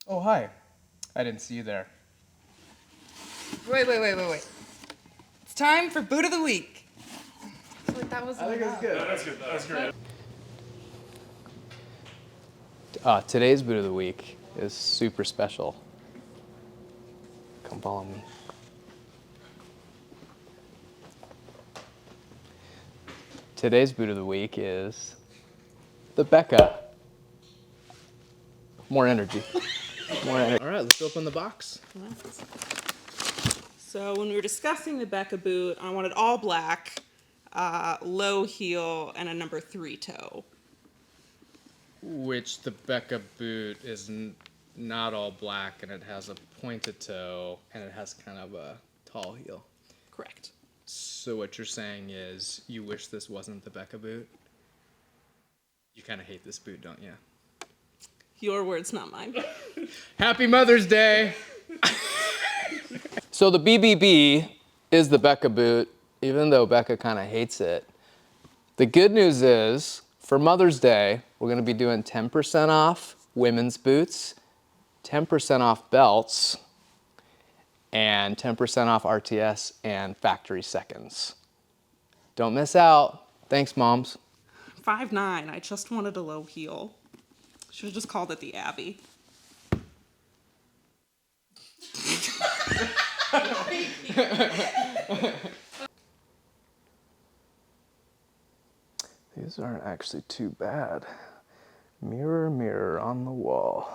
Oh, hi. I didn't see you there. Wait. It's time for Boot of the Week. I feel like that was I think it's good. That's good. That's great. Today's boot of the week is super special. Come follow me. Today's boot of the week is the Becca. More energy. More energy. All right, let's open the box. So when we were discussing the Becca boot, I wanted all black, low heel, and a number 3 toe. Which the Becca boot is not all black, and it has a pointed toe, and it has kind of a tall heel. Correct. So what you're saying is you wish this wasn't the Becca boot? You kind of hate this boot, don't you? Your words, not mine. Happy Mother's Day! So the BBB is the Becca boot, even though Becca kind of hates it. The good news is, for Mother's Day, we're going to be doing 10% off women's boots, 10% off belts, and 10% off RTS and factory seconds. Don't miss out. Thanks, moms. 5'9". I just wanted a low heel. Should have just called it the Abbey. These aren't actually too bad. Mirror, mirror on the wall.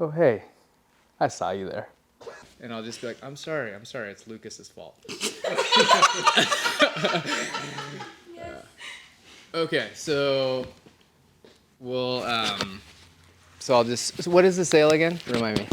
Oh, hey, I saw you there. And I'll just be like, I'm sorry, it's Lucas's fault. Okay, so we'll, so what is the sale again? Remind me.